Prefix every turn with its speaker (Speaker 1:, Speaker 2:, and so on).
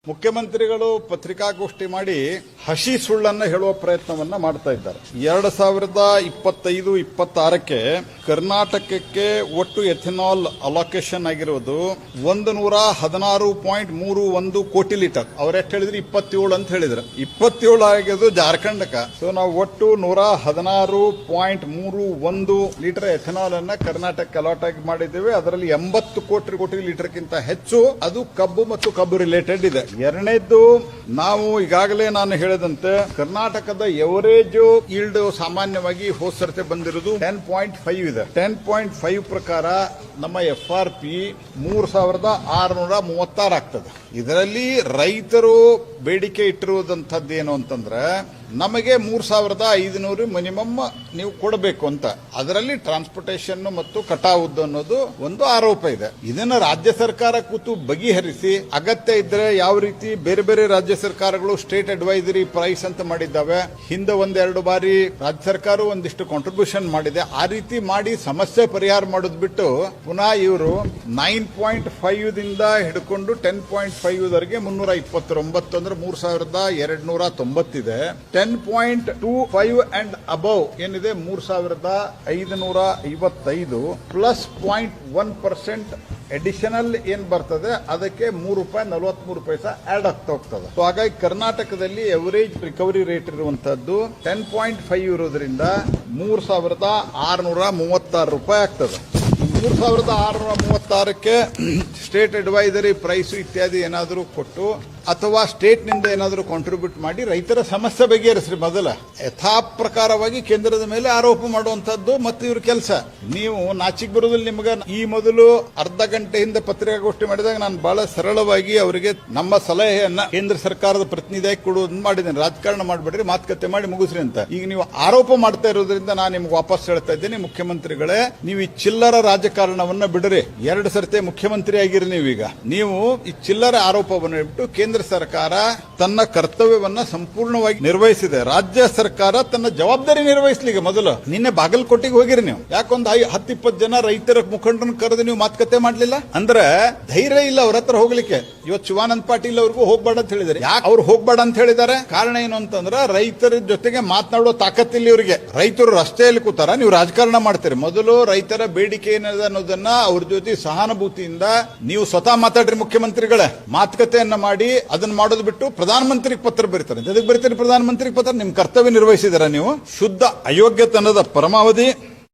Speaker 1: ಮುಖ್ಯಮಂತ್ರಿಗಳು ಪತ್ರಿಕಾಗೋಷ್ಠಿ ಮಾಡಿ ಹಸಿ ಸುಳ್ಳನ್ನು ಹೇಳುವ ಪ್ರಯತ್ನವನ್ನ ಮಾಡ್ತಾ ಇದ್ದಾರೆ. 2025-26ಕ್ಕೆ ಕರ್ನಾಟಕಕ್ಕೆ ಒಟ್ಟು ಎಥೆನಾಲ್ ಅಲೋಕೇಶನ್ ಆಗಿರುವುದು 116.31 ಕೋಟಿ ಲೀಟರ್. ಅವ್ರೆಷ್ಟು ಹೇಳಿದ್ರು 27 ಅಂತ ಹೇಳಿದ್ರು. 27 ಆಗಿದ್ದು ಜಾರ್ಖಂಡ್ಕ. ಸೊ ನಾವು ಒಟ್ಟು 116.31 ಲೀಟರ್ ಎಥೆನಾಲ್ ಅನ್ನ ಕರ್ನಾಟಕಕ್ಕೆ ಅಲಾಟ್ ಆಗಿ ಮಾಡಿದ್ದೇವೆ. ಅದರಲ್ಲಿ 80 ಕೋಟಿ ಲೀಟರ್ಗಿಂತ ಹೆಚ್ಚು ಅದು ಕಬ್ಬು ಮತ್ತು ಕಬ್ಬು ರಿಲೇಟೆಡ್ ಇದೆ. ಎರಡನೇದ್ದು, ನಾವು ಈಗಾಗಲೇ ನಾನು ಹೇಳಿದಂತೆ ಕರ್ನಾಟಕದ ಎವರೇಜ್ ಈಲ್ಡ್ ಸಾಮಾನ್ಯವಾಗಿ ಹೋದ ಸರ್ತಿ ಬಂದಿರೋದು 10.5 ಇದೆ. 10.5 ಪ್ರಕಾರ ನಮ್ಮ FRP 3636 ಆಗ್ತದೆ. ಇದರಲ್ಲಿ ರೈತರು ಬೇಡಿಕೆ ಇಟ್ಟಿರುವುದಂತದ್ದು ಏನು ಅಂತಂದ್ರೆ ನಮಗೆ 3500 ಮಿನಿಮಮ್ ನೀವು ಕೊಡಬೇಕು ಅಂತ. ಅದರಲ್ಲಿ ಟ್ರಾನ್ಸ್ಪೋರ್ಟೇಷನ್ ಮತ್ತು ಕಟಾವುದ್ದು ಅನ್ನೋದು ಒಂದು ಆರೋಪ ಇದೆ. ಇದನ್ನ ರಾಜ್ಯ ಸರ್ಕಾರ ಕೂತು ಬಗೆಹರಿಸಿ ಅಗತ್ಯ ಇದ್ರೆ ಯಾವ ರೀತಿ ಬೇರೆ ಬೇರೆ ರಾಜ್ಯ ಸರ್ಕಾರಗಳು ಸ್ಟೇಟ್ ಅಡ್ವೈಸರಿ ಪ್ರೈಸ್ ಅಂತ ಮಾಡಿದ್ದಾವೆ, ಹಿಂದೆ ಒಂದೆರಡು ಬಾರಿ ರಾಜ್ಯ ಸರ್ಕಾರ ಒಂದಿಷ್ಟು ಕಾಂಟ್ರಿಬ್ಯೂಷನ್ ಮಾಡಿದೆ, ಆ ರೀತಿ ಮಾಡಿ ಸಮಸ್ಯೆ ಪರಿಹಾರ ಮಾಡೋದು ಬಿಟ್ಟು ಪುನಃ ಇವರು 9.5 ದಿಂದ ಹಿಡ್ಕೊಂಡು 10.5 ವರೆಗೆ 329 ಅಂದ್ರೆ 3290 ಇದೆ. 10.25 ಅಂಡ್ ಅಬವ್ ಏನಿದೆ 3555 ಪ್ಲಸ್ 0.1% ಅಡಿಷನಲ್ ಏನ್ ಬರ್ತದೆ ಅದಕ್ಕೆ ₹3.43 ಆಡ್ ಆಗ್ತಾ ಹೋಗ್ತದೆ. ಸೊ ಹಾಗಾಗಿ ಕರ್ನಾಟಕದಲ್ಲಿ ಎವರೇಜ್ ರಿಕವರಿ ರೇಟ್ ಇರುವಂತದ್ದು 10.5 ಇರೋದ್ರಿಂದ ₹3636 ಆಗ್ತದೆ. 3636ಕ್ಕೆ ಸ್ಟೇಟ್ ಅಡ್ವೈಸರಿ ಪ್ರೈಸ್ ಇತ್ಯಾದಿ ಏನಾದರೂ ಕೊಟ್ಟು ಅಥವಾ ಸ್ಟೇಟ್ ನಿಂದ ಏನಾದರೂ ಕಾಂಟ್ರಿಬ್ಯೂಟ್ ಮಾಡಿ ರೈತರ ಸಮಸ್ಯೆ ಬಗೆಹರಿಸ್ರಿ. ಮೊದಲ ಯಥಾ ಪ್ರಕಾರವಾಗಿ ಕೇಂದ್ರದ ಮೇಲೆ ಆರೋಪ ಮಾಡುವಂತದ್ದು ಮತ್ತು ಇವ್ರ ಕೆಲಸ. ನೀವು ನಾಚಿಕ್ ಬರೋದಿಲ್ಲ ನಿಮ್ಗೆ. ಈ ಮೊದಲು ಅರ್ಧ ಗಂಟೆ ಹಿಂದೆ ಪತ್ರಿಕಾಗೋಷ್ಠಿ ಮಾಡಿದಾಗ ನಾನು ಬಹಳ ಸರಳವಾಗಿ ಅವರಿಗೆ ನಮ್ಮ ಸಲಹೆಯನ್ನ ಕೇಂದ್ರ ಸರ್ಕಾರದ ಪ್ರತಿನಿಧಿಯಾಗಿ ಕೊಡುವುದನ್ನು ಮಾಡಿದ್ದೇನೆ. ರಾಜಕಾರಣ ಮಾಡಬೇಡ್ರಿ, ಮಾತುಕತೆ ಮಾಡಿ ಮುಗಿಸ್ರಿ ಅಂತ. ಈಗ ನೀವು ಆರೋಪ ಮಾಡ್ತಾ ಇರೋದ್ರಿಂದ ನಾನು ನಿಮ್ಗೆ ವಾಪಸ್ ಹೇಳ್ತಾ ಇದ್ದೇನೆ, ಮುಖ್ಯಮಂತ್ರಿಗಳೇ ನೀವು ಈ ಚಿಲ್ಲರ ರಾಜಕಾರಣವನ್ನ ಬಿಡ್ರಿ. 2 ಸರ್ತಿ ಮುಖ್ಯಮಂತ್ರಿ ಆಗಿರಿ ನೀವೀಗ. ನೀವು ಈ ಚಿಲ್ಲರ ಆರೋಪವನ್ನು ಬಿಟ್ಟು ಕೇಂದ್ರ ಸರ್ಕಾರ ತನ್ನ ಕರ್ತವ್ಯವನ್ನ ಸಂಪೂರ್ಣವಾಗಿ ನಿರ್ವಹಿಸಿದೆ. ರಾಜ್ಯ ಸರ್ಕಾರ ತನ್ನ ಜವಾಬ್ದಾರಿ ನಿರ್ವಹಿಸಲಿಕ್ಕೆ ಮೊದಲು ನಿನ್ನೆ ಬಾಗಲಕೋಟೆಗೆ ಹೋಗಿರಿ ನೀವು. ಯಾಕೊಂದು 10-20 ಜನ ರೈತರ ಮುಖಂಡರನ್ನು ಕರೆದು ನೀವು ಮಾತುಕತೆ ಮಾಡಲಿಲ್ಲ ಅಂದ್ರೆ ಧೈರ್ಯ ಇಲ್ಲ ಅವ್ರ ಹತ್ರ ಹೋಗ್ಲಿಕ್ಕೆ. ಇವತ್ತು ಶಿವಾನಂದ ಪಾಟೀಲ್ ಅವ್ರಿಗೂ ಹೋಗ್ಬೇಡ ಅಂತ ಹೇಳಿದ್ದಾರೆ. ಯಾಕೆ ಅವ್ರು ಹೋಗ್ಬೇಡ ಅಂತ ಹೇಳಿದ್ದಾರೆ? ಕಾರಣ ಏನು ಅಂತಂದ್ರೆ ರೈತರ ಜೊತೆಗೆ ಮಾತನಾಡೋ ತಾಕತ್ತಿಲ್ಲ ಇವರಿಗೆ. ರೈತರು ರಸ್ತೆಯಲ್ಲಿ ಕೂತಾರ, ನೀವು ರಾಜಕಾರಣ ಮಾಡ್ತೀರಿ. ಮೊದಲು ರೈತರ ಬೇಡಿಕೆ ಏನಿದೆ ಅನ್ನೋದನ್ನ ಅವ್ರ ಜೊತೆ ಸಹಾನುಭೂತಿಯಿಂದ ನೀವು ಸ್ವತಃ ಮಾತಾಡ್ರಿ. ಮುಖ್ಯಮಂತ್ರಿಗಳೇ ಮಾತುಕತೆಯನ್ನ ಮಾಡಿ ಅದನ್ನ ಮಾಡೋದು ಬಿಟ್ಟು ಪ್ರಧಾನಮಂತ್ರಿಗೆ ಪತ್ರ ಬರೀತಾರೆ. ಎದಕ್ಕೆ ಬರೀತಾರೆ ಪ್ರಧಾನಮಂತ್ರಿಗೆ ಪತ್ರ? ನಿಮ್ ಕರ್ತವ್ಯ ನಿರ್ವಹಿಸಿದಾರ ನೀವು? ಶುದ್ಧ ಅಯೋಗ್ಯತನದ ಪರಮಾವಧಿ.